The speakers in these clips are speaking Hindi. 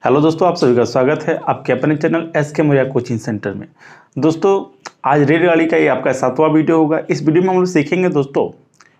हेलो दोस्तों, आप सभी का स्वागत है आपके अपने channel SK Maurya coaching centre में। दोस्तों, आज रेलगाड़ी का ये आपका 7वां वीडियो होगा। इस वीडियो में हम लोग सीखेंगे दोस्तों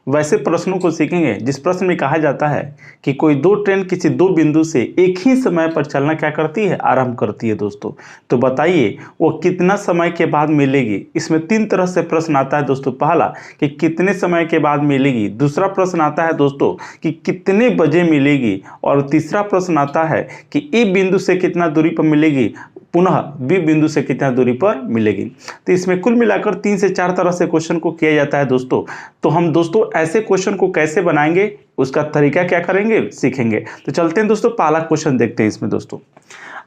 वैसे प्रश्नों को सीखेंगे जिस प्रश्न में कहा जाता है कि कोई दो ट्रेन किसी दो बिंदु से एक ही समय पर चलना क्या करती है, आरंभ करती है दोस्तों। तो बताइए वो कितना समय के बाद मिलेगी। इसमें 3 तरह से प्रश्न आता है दोस्तों। पहला कि कितने समय के बाद मिलेगी, दूसरा प्रश्न आता है दोस्तों कि कितने बजे मिलेगी, और तीसरा प्रश्न आता है कि ए बिंदु से कितना दूरी पर मिलेगी, पुनः बी बिंदु से कितना दूरी पर मिलेगी। तो इसमें कुल मिलाकर 3 से 4 तरह से क्वेश्चन को किया जाता है दोस्तों। तो हम दोस्तों ऐसे क्वेश्चन को कैसे बनाएंगे, उसका तरीका क्या करेंगे, सीखेंगे। तो चलते हैं दोस्तों, पहला क्वेश्चन देखते हैं। इसमें दोस्तों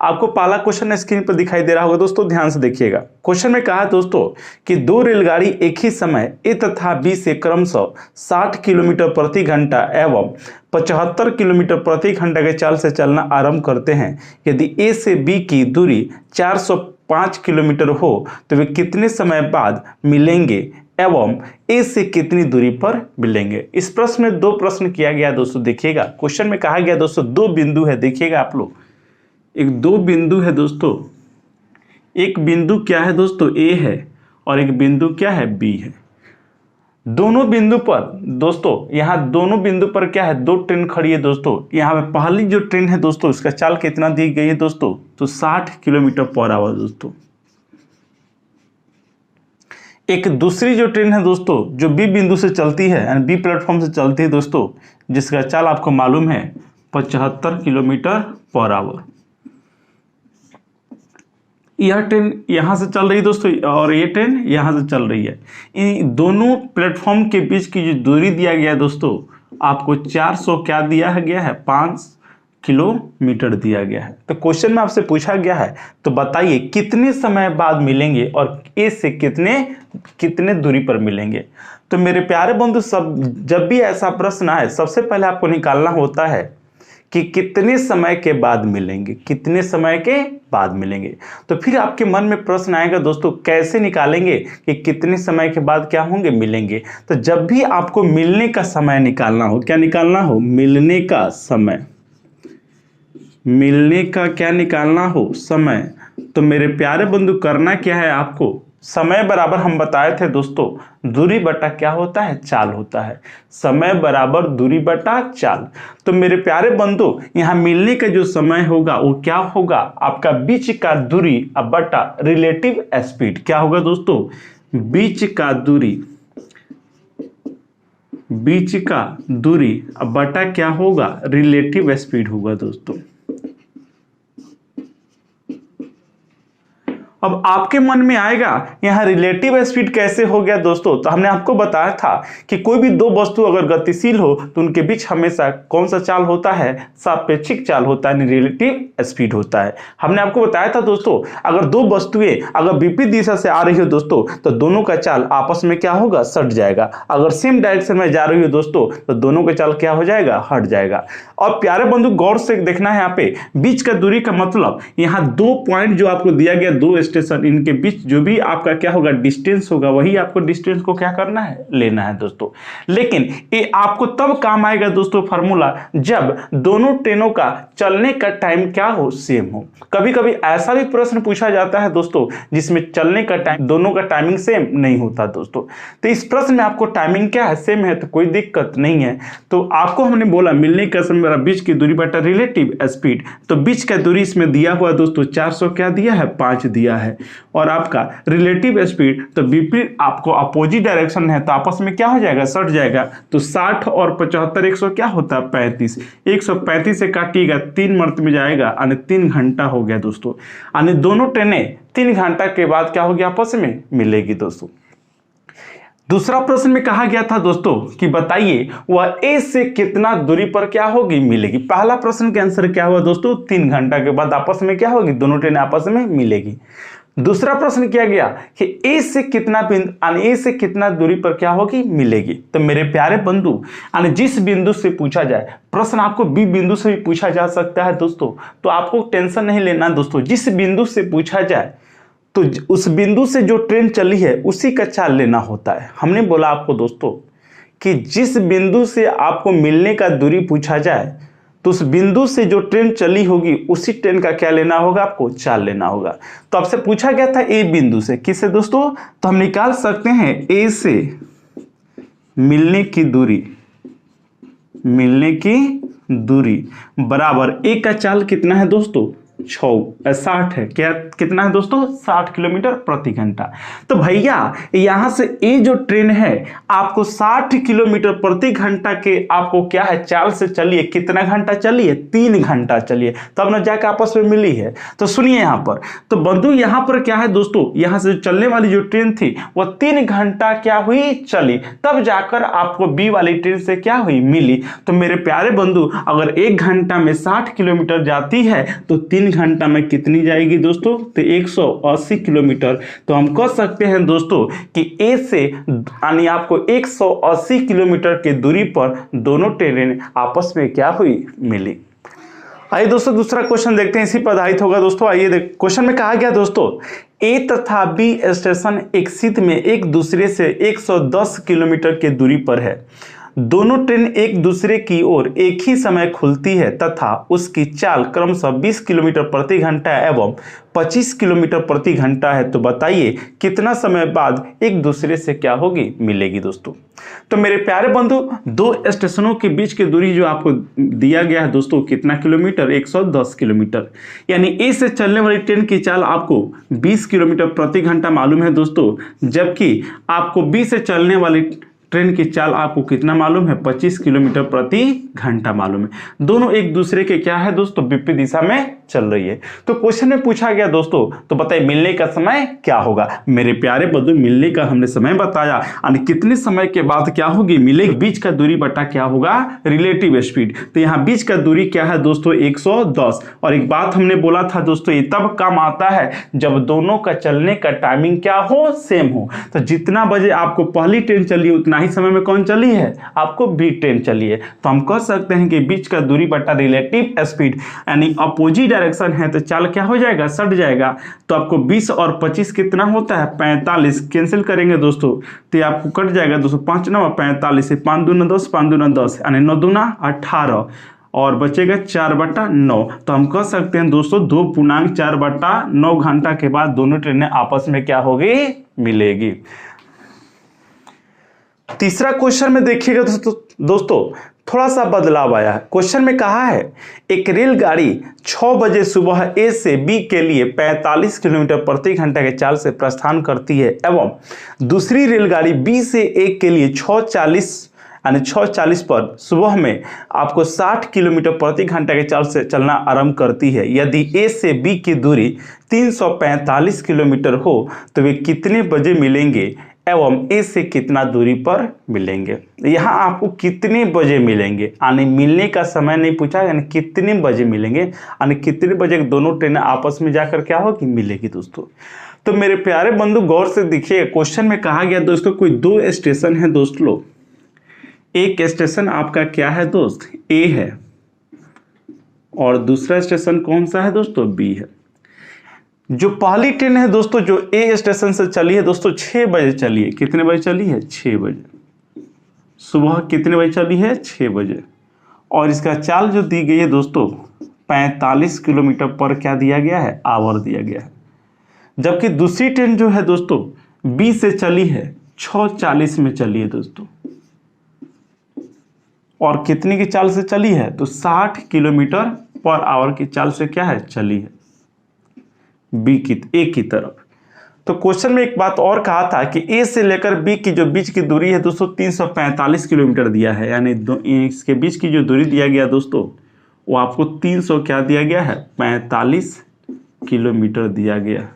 आपको पहला क्वेश्चन स्क्रीन पर दिखाई दे रहा होगा दोस्तों, ध्यान से देखिएगा। क्वेश्चन में कहा दोस्तों कि दो रेलगाड़ी एक ही समय ए तथा बी से क्रमशः 60 किलोमीटर प्रति घंटा एवं 75 किलोमीटर प्रति घंटा के चाल से चलना आरंभ करते हैं। यदि ए से बी की दूरी 405 किलोमीटर हो तो वे कितने समय बाद मिलेंगे एवं ए से कितनी दूरी पर मिलेंगे। इस प्रश्न में 2 प्रश्न किया गया दोस्तों। देखिएगा, क्वेश्चन में कहा गया दोस्तों 2 बिंदु है। देखिएगा आप लोग, एक 2 बिंदु है दोस्तों। एक बिंदु क्या है दोस्तों, ए है, और एक बिंदु क्या है, बी है। दोनों बिंदु पर दोस्तों, यहां दोनों बिंदु पर क्या है, 2 ट्रेन खड़ी है दोस्तों। यहां पे पहली जो ट्रेन है दोस्तों, इसका चाल कितना दी गई है दोस्तों, तो 60 किलोमीटर पर आवर दोस्तों। एक दूसरी जो ट्रेन है दोस्तों, जो बी बिंदु से चलती है, यानी बी प्लेटफॉर्म से चलती है दोस्तों, जिसका चाल आपको मालूम है 75 किलोमीटर पर आवर। यह ट्रेन यहां से चल रही है दोस्तों, और ये ट्रेन यहां से चल रही है। इन दोनों प्लेटफॉर्म के बीच की जो दूरी दिया गया है दोस्तों, आपको 400 क्या दिया गया है, 5 किलोमीटर दिया गया है। तो क्वेश्चन में आपसे पूछा गया है, तो बताइए कितने समय बाद मिलेंगे और ए से कितने दूरी पर मिलेंगे। तो मेरे प्यारे बंधु, सब जब भी ऐसा प्रश्न आए, सबसे पहले आपको निकालना होता है कि कितने समय के बाद मिलेंगे, कितने समय के बाद मिलेंगे। तो फिर आपके मन में प्रश्न आएगा दोस्तों, कैसे निकालेंगे कि कितने समय के बाद क्या होंगे, मिलेंगे। तो जब भी आपको मिलने का समय निकालना हो, क्या निकालना हो, मिलने का समय, मिलने का क्या निकालना हो, समय। तो मेरे प्यारे बंधु, करना क्या है आपको, समय बराबर हम बताए थे दोस्तों, दूरी बटा क्या होता है, चाल होता है। समय बराबर दूरी बटा चाल। तो मेरे प्यारे बंधु, यहां मिलने का जो समय होगा वो क्या होगा, आपका बीच का दूरी अब बटा रिलेटिव स्पीड। क्या होगा दोस्तों, बीच का दूरी, बीच का दूरी अब बटा क्या होगा, रिलेटिव स्पीड होगा दोस्तों। अब आपके मन में आएगा यहाँ रिलेटिव स्पीड कैसे हो गया दोस्तों। तो हमने आपको बताया था कि कोई भी 2 वस्तु अगर गतिशील हो तो उनके बीच हमेशा कौन सा चाल होता है, सापेक्षिक चाल होता है, रिलेटिव स्पीड होता है। हमने आपको बताया था दोस्तों, अगर 2 वस्तुएं अगर विपरीत दिशा से आ रही हो दोस्तों, तो दोनों का चाल आपस में क्या होगा, सट जाएगा। अगर सेम डायरेक्शन में जा रही हो दोस्तों, तो दोनों का चाल क्या हो जाएगा, हट जाएगा। और प्यारे बंधु, गौर से देखना है यहाँ पे बीच का दूरी का मतलब, यहाँ 2 पॉइंट जो आपको दिया गया, 2 स्टेशन, इनके बीच जो भी आपका क्या होगा, डिस्टेंस होगा, वही आपको डिस्टेंस को क्या करना है, लेना है दोस्तों। लेकिन ये आपको तब काम आएगा दोस्तों फार्मूला, जब दोनों ट्रेनों का चलने का टाइम क्या हो, सेम हो। कभी कभी ऐसा भी प्रश्न पूछा जाता है दोस्तों जिसमें चलने का टाइम, दोनों का टाइमिंग सेम नहीं होता दोस्तों। तो इस प्रश्न में आपको टाइमिंग क्या है, सेम है, तो कोई दिक्कत नहीं है। तो आपको हमने बोला मिलने का समय बीच की दूरी बटा रिलेटिव स्पीड। तो बीच का दूरी इसमें दिया हुआ दोस्तों 400 क्या दिया है, 5 दिया है। और आपका रिलेटिव स्पीड, तो विपरीत आपको अपोजिट डायरेक्शन है, तो आपस में क्या हो जाएगा, सट जाएगा। तो 60 और 75 100 क्या होता है, 35। 135 से काटिएगा, 3 मर्त में जाएगा, यानी 3 घंटा हो गया दोस्तों। यानी दोनों ट्रेनें 3 घंटा के बाद क्या होगी, आपस में मिलेगी दोस्तों। दूसरा प्रश्न में कहा गया था दोस्तों कि बताइए वह ए से कितना दूरी पर क्या होगी, मिलेगी। पहला प्रश्न के आंसर क्या हुआ दोस्तों, 3 घंटा के बाद आपस में क्या होगी, दोनों ट्रेनें आपस में मिलेगी। दूसरा प्रश्न किया गया कि ए से कितना दूरी पर क्या होगी, मिलेगी। तो मेरे प्यारे बंधु, यानी जिस बिंदु से पूछा जाए, प्रश्न आपको बी बिंदु से भी पूछा जा सकता है दोस्तों, तो आपको टेंशन नहीं लेना दोस्तों। जिस बिंदु से पूछा जाए तो उस बिंदु से जो ट्रेन चली है उसी का चाल लेना होता है। हमने बोला आपको दोस्तों कि जिस बिंदु से आपको मिलने का दूरी पूछा जाए, तो उस बिंदु से जो ट्रेन चली होगी उसी ट्रेन का क्या लेना होगा, आपको चाल लेना होगा। तो आपसे पूछा गया था ए बिंदु से, किससे दोस्तों, तो हम निकाल सकते हैं ए से मिलने की दूरी बराबर ए का चाल कितना है दोस्तों, 60 है। क्या कितना है दोस्तों, 60 किलोमीटर प्रति घंटा। तो भैया यहां से ये जो ट्रेन है आपको 60 किलोमीटर प्रति घंटा के आपको क्या है चाल से चलिए, कितना घंटा चलिए, 3 घंटा चलिए, तब ना जाकर आपस में मिली है। तो सुनिए यहां पर, तो बंधु यहां पर क्या है दोस्तों, यहां से चलने वाली जो ट्रेन थी वह 3 घंटा क्या हुई, चली, तब जाकर आपको बी वाली ट्रेन से क्या हुई, मिली। तो मेरे प्यारे बंधु अगर 1 घंटा में 60 किलोमीटर जाती है तो 3 घंटा में कितनी जाएगी दोस्तों, तो 180 किलोमीटर। तो हम कह सकते हैं दोस्तों कि ए से यानी आपको 180 किलोमीटर की दूरी पर दोनों ट्रेनें आपस में क्या हुई, मिली। आइए दोस्तों दूसरा क्वेश्चन देखते हैं, इसी पर आधारित होगा दोस्तों। आइए क्वेश्चन में कहा गया दोस्तों, ए तथा बी स्टेशन एक सीध में एक दूसरे से 110 किलोमीटर की दूरी पर है। दोनों ट्रेन एक दूसरे की ओर एक ही समय खुलती है तथा उसकी चाल क्रमशः 20 किलोमीटर प्रति घंटा एवं 25 किलोमीटर प्रति घंटा है। तो बताइए कितना समय बाद एक दूसरे से क्या होगी, मिलेगी दोस्तों। तो मेरे प्यारे बंधु दो स्टेशनों के बीच की दूरी जो आपको दिया गया है दोस्तों, कितना किलोमीटर, 110 किलोमीटर। यानी ए से चलने वाली ट्रेन की चाल आपको 20 किलोमीटर प्रति घंटा मालूम है दोस्तों, जबकि आपको बी से चलने वाली ट्रेन की चाल आपको कितना मालूम है, 25 किलोमीटर प्रति घंटा मालूम है। दोनों एक दूसरे के क्या है दोस्तों, विपरीत दिशा में चल रही है। तो क्वेश्चन में पूछा गया दोस्तों, तो बताइए मिलने का समय क्या होगा। मेरे प्यारे बंधु मिलने का हमने समय बताया, यानी कितने समय के बाद क्या होगी, मिलेगी। बीच का दूरी बटा क्या होगा, रिलेटिव स्पीड। तो यहाँ बीच का दूरी क्या है दोस्तों, 110। और एक बात हमने बोला था दोस्तों, ये तब काम आता है जब दोनों का चलने का टाइमिंग क्या हो, सेम हो। तो जितना बजे आपको पहली ट्रेन चली उतना ही समय में कौन चली है, आपको बी ट्रेन चली है। तो हम कह सकते हैं कि बीच का दूरी बटा रिलेटिव स्पीड, यानी अपोजिट डायरेक्शन है तो चाल क्या हो जाएगा, सट जाएगा। तो आपको 20 और 25 कितना होता है, 45। कैंसिल करेंगे दोस्तों तो आपको कट जाएगा दोस्तों, 5 9 45, 5 दूना 10, 5 दूना 10, यानी 9 दूना 18 और बचेगा 4/9। तो हम कह सकते हैं दोस्तों 2.4/9 घंटा के बाद दोनों ट्रेनें आपस में क्या होगी, मिलेगी। तीसरा क्वेश्चन में देखिएगा दोस्तों थोड़ा सा बदलाव आया है। क्वेश्चन में कहा है एक रेलगाड़ी 6 बजे सुबह ए से बी के लिए 45 किलोमीटर प्रति घंटा के चाल से प्रस्थान करती है एवं दूसरी रेलगाड़ी बी से ए के लिए 6:40 पर सुबह में आपको 60 किलोमीटर प्रति घंटा के चाल से चलना आरंभ करती है। यदि ए से बी की दूरी 345 किलोमीटर हो तो वे कितने बजे मिलेंगे एवं ए से कितना दूरी पर मिलेंगे। यहाँ आपको कितने बजे मिलेंगे, यानी मिलने का समय नहीं पूछा, यानी कितने बजे मिलेंगे, यानी कितने बजे दोनों ट्रेनें आपस में जाकर क्या होगी, मिलेगी दोस्तों। तो मेरे प्यारे बंधु गौर से देखिए, क्वेश्चन में कहा गया दोस्तों कोई 2 स्टेशन है दोस्तों। एक स्टेशन आपका क्या है दोस्त, ए है, और दूसरा स्टेशन कौन सा है दोस्तों, बी है। जो पहली ट्रेन है दोस्तों जो ए स्टेशन से चली है दोस्तों 6 बजे चली है। कितने बजे चली है, 6 बजे सुबह। कितने बजे चली है, 6 बजे। और इसका चाल जो दी गई है दोस्तों 45 किलोमीटर पर क्या दिया गया है, आवर दिया गया है। जबकि दूसरी ट्रेन जो है दोस्तों बी से चली है 6:40 में चली है दोस्तों, और कितने की चाल से चली है, तो 60 किलोमीटर पर आवर की चाल से क्या है, चली है बी की, ए की तरफ। तो क्वेश्चन में एक बात और कहा था कि ए से लेकर बी की जो बीच की दूरी है दोस्तों 345 किलोमीटर दिया है, यानी इसके बीच की जो दूरी दिया गया दोस्तों वो आपको 300 क्या दिया गया है, 45 किलोमीटर दिया गया।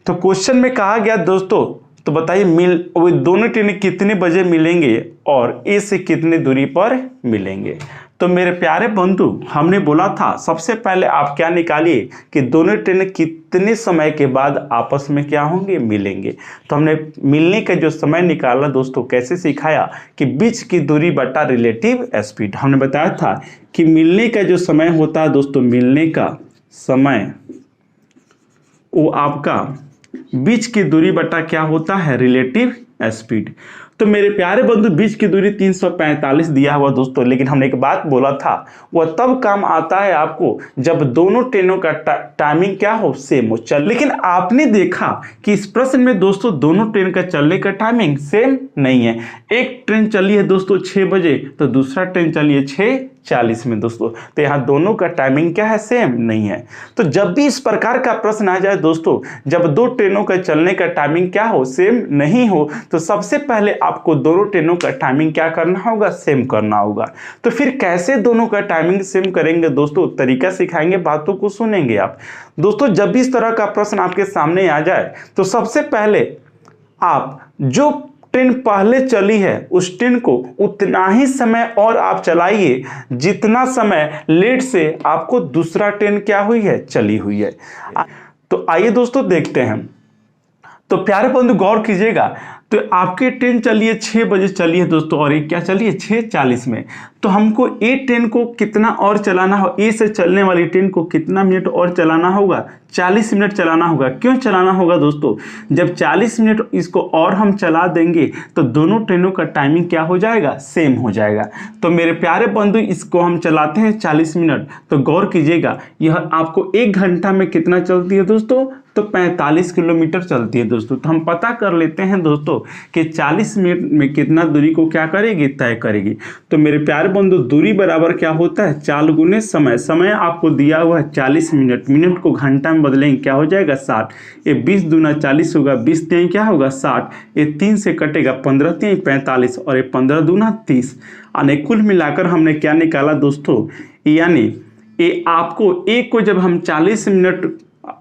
तो क्वेश्चन में कहा गया दोस्तों, तो बताइए वो दोनों ट्रेनें कितने बजे मिलेंगे और ए से कितनी दूरी पर मिलेंगे। तो मेरे प्यारे बंधु हमने बोला था सबसे पहले आप क्या निकालिए कि दोनों ट्रेनें कितने समय के बाद आपस में क्या होंगे, मिलेंगे। तो हमने मिलने का जो समय निकाला दोस्तों कैसे सिखाया कि बीच की दूरी बटा रिलेटिव स्पीड। हमने बताया था कि मिलने का जो समय होता है दोस्तों, मिलने का समय वो आपका बीच की दूरी बटा क्या होता है, रिलेटिव स्पीड। तो मेरे प्यारे बंधु बीच की दूरी 345 दिया हुआ दोस्तों, लेकिन हमने एक बात बोला था वह तब काम आता है आपको जब दोनों ट्रेनों का टाइमिंग क्या हो, सेम हो। चल लेकिन आपने देखा कि इस प्रश्न में दोस्तों दोनों ट्रेन का चलने का टाइमिंग सेम नहीं है। एक ट्रेन चली है दोस्तों 6 बजे तो दूसरा ट्रेन चली है 6:40 में दोस्तों, तो यहाँ दोनों का टाइमिंग क्या है, सेम नहीं है। तो जब भी इस प्रकार का प्रश्न आ जाए दोस्तों, जब दो ट्रेनों का चलने का टाइमिंग क्या हो, सेम नहीं हो, तो सबसे पहले आपको दोनों ट्रेनों का टाइमिंग क्या करना होगा, सेम करना होगा। तो फिर कैसे दोनों का टाइमिंग सेम करेंगे दोस्तों, तरीका सिखाएंगे, बातों को सुनेंगे आप दोस्तों। जब भी इस तरह का प्रश्न आपके सामने आ जाए तो सबसे पहले आप जो ट्रेन पहले चली है उस ट्रेन को उतना ही समय और आप चलाइए जितना समय लेट से आपको दूसरा ट्रेन क्या हुई है, चली हुई है। तो आइए दोस्तों देखते हैं। तो प्यारे बंधु गौर कीजिएगा, तो आपकी ट्रेन चली है 6 बजे चली है दोस्तों, और एक क्या चली है 6:40 में। तो हमको ए ट्रेन को कितना और चलाना हो, ए से चलने वाली ट्रेन को कितना मिनट और चलाना होगा, 40 मिनट चलाना होगा। क्यों चलाना होगा दोस्तों, जब 40 मिनट इसको और हम चला देंगे तो दोनों ट्रेनों का टाइमिंग क्या हो जाएगा, सेम हो जाएगा। तो मेरे प्यारे बंधु इसको हम चलाते हैं 40 मिनट, तो गौर कीजिएगा यह आपको 1 घंटा में कितना चलती है दोस्तों, तो 45 किलोमीटर चलती है दोस्तों। तो हम पता कर लेते हैं दोस्तों कि 40 मिनट में कितना दूरी को क्या करेगी, तय करेगी। तो मेरे प्यारे बंधु दूरी बराबर क्या होता है, चाल गुने समय। समय आपको दिया हुआ है 40 मिनट, मिनट को घंटा में बदलेंगे क्या हो जाएगा 60। ये 20 दूना 40 होगा, 20 3 क्या होगा 60, ये 3 से कटेगा 15 3 45 और ये 15 दूना 30। यानी कुल मिलाकर हमने क्या निकाला दोस्तों, यानी ये आपको एक को जब हम 40 मिनट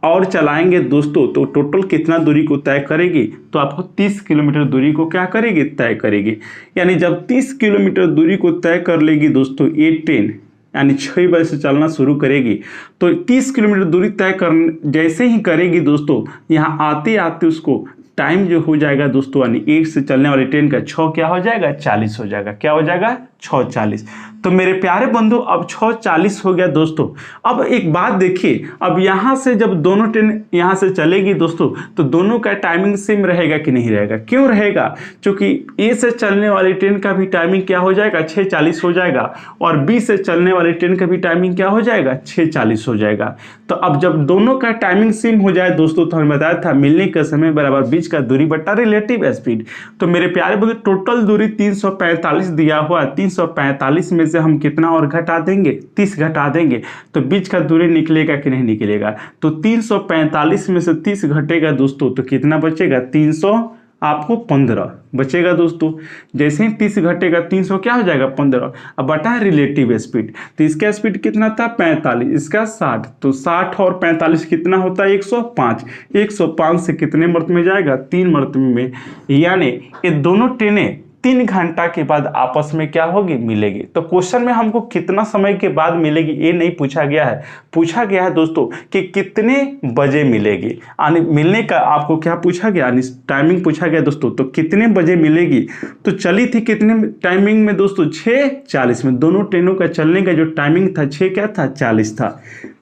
और चलाएंगे दोस्तों तो टोटल कितना दूरी को तय करेगी, तो आपको 30 किलोमीटर दूरी को क्या करेगी, तय करेगी। यानी जब 30 किलोमीटर दूरी को तय कर लेगी दोस्तों ये ट्रेन, यानी 6 बजे से चलना शुरू करेगी, तो 30 किलोमीटर दूरी तय कर जैसे ही करेगी दोस्तों, यहाँ आते आते उसको टाइम जो हो जाएगा दोस्तों, यानी 1 से चलने वाली ट्रेन का 6 क्या हो जाएगा, 40 हो जाएगा। क्या हो जाएगा, 6:40। तो मेरे प्यारे बंधु अब 6:40 हो गया दोस्तों। अब एक बात देखिए, अब यहाँ से जब दोनों ट्रेन यहाँ से चलेगी दोस्तों तो दोनों का टाइमिंग सेम रहेगा कि नहीं रहेगा, क्यों रहेगा, क्योंकि ए से चलने वाली ट्रेन का भी टाइमिंग क्या हो जाएगा, 6:40 हो जाएगा, और बी से चलने वाली ट्रेन का भी टाइमिंग क्या हो जाएगा, 6:40 हो जाएगा। तो अब जब दोनों का टाइमिंग सेम हो जाए दोस्तों, तो हमें बताया था मिलने का समय बराबर बीच का दूरी बटा रिलेटिव स्पीड। तो मेरे प्यारे बंधु टोटल दूरी 345 दिया हुआ, 345 में से हम कितना और घटा देंगे, 30 घटा देंगे, तो बीच का दूरी निकलेगा कि नहीं निकलेगा। तो 345 में से 30 घटेगा दोस्तों, तो कितना बचेगा, 300 आपको 15 बचेगा दोस्तों। जैसे ही 30 घटेगा 300 क्या हो जाएगा, 15। अब बटा है रिलेटिव स्पीड, तो इसका स्पीड कितना था 45, इसका 60, तो 60 और 45 कितना होता है 105। 105 से कितने मर्तबे में जाएगा, 3 मर्तबे में। यानी ये दोनों ट्रेनें 3 घंटा के बाद आपस में क्या होगी, मिलेगी। तो क्वेश्चन में हमको कितना समय के बाद मिलेगी ये नहीं पूछा गया है, पूछा गया है दोस्तों कि कितने बजे मिलेगी। यानी मिलने का आपको क्या पूछा गया, यानी टाइमिंग पूछा गया दोस्तों, तो कितने बजे मिलेगी। तो चली थी कितने टाइमिंग में दोस्तों, 6:40 में। दोनों ट्रेनों का चलने का जो टाइमिंग था 6 क्या था, 40 था।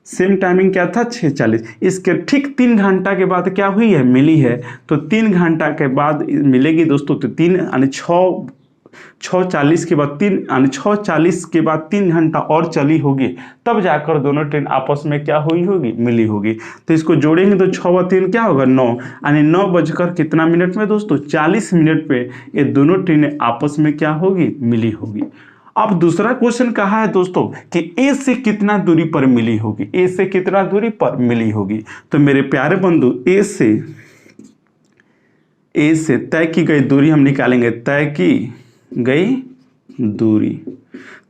सेम टाइमिंग क्या था, 6:40। इसके ठीक 3 घंटा के बाद क्या हुई है, मिली है। तो 3 घंटा के बाद मिलेगी दोस्तों, तो 3 यानी 6:40 के बाद 3 यानी 6:40 के बाद 3 घंटा और चली होगी, तब जाकर दोनों ट्रेन आपस में क्या हुई होगी, मिली होगी। तो इसको जोड़ेंगे तो 6 व 3 क्या होगा, 9, यानी 9 बजकर कितना मिनट में दोस्तों, 40 मिनट पे ये दोनों ट्रेनें आपस में क्या होगी, मिली होगी। अब दूसरा क्वेश्चन कहा है दोस्तों कि ए से कितना दूरी पर मिली होगी, ए से कितना दूरी पर मिली होगी। तो मेरे प्यारे बंधु ए से तय की गई दूरी हम निकालेंगे, तय की गई दूरी।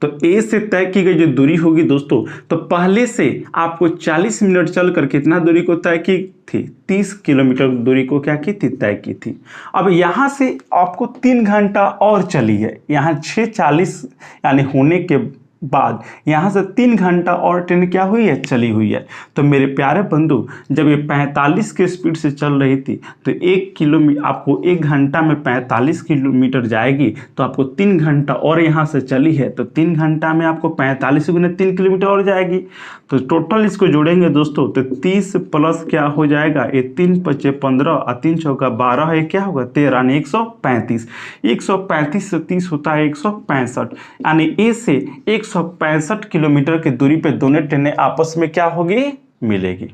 तो ए से तय की गई जो दूरी होगी दोस्तों, तो पहले से आपको 40 मिनट चलकर कितना दूरी को तय की थी, 30 किलोमीटर दूरी को क्या की थी, तय की थी। अब यहाँ से आपको 3 घंटा और चली है, यहाँ 6:40 यानी होने के बाद यहाँ से 3 घंटा और ट्रेन क्या हुई है, चली हुई है। तो मेरे प्यारे बंधु, जब ये 45 के स्पीड से चल रही थी तो 1 किलोमीटर आपको 1 घंटा में 45 किलोमीटर जाएगी, तो आपको 3 घंटा और यहाँ से चली है तो 3 घंटा में आपको 45 गुना 3 किलोमीटर और जाएगी। तो टोटल इसको जोड़ेंगे दोस्तों तो 30 प्लस क्या हो जाएगा, ये 3 पचे 15 और 3 चौका 12 है, क्या होगा 13 यानी 135। 135 से 30 होता है 165, यानी ए से 165 किलोमीटर की दूरी पे दोनों ट्रेनें आपस में क्या होगी, मिलेगी।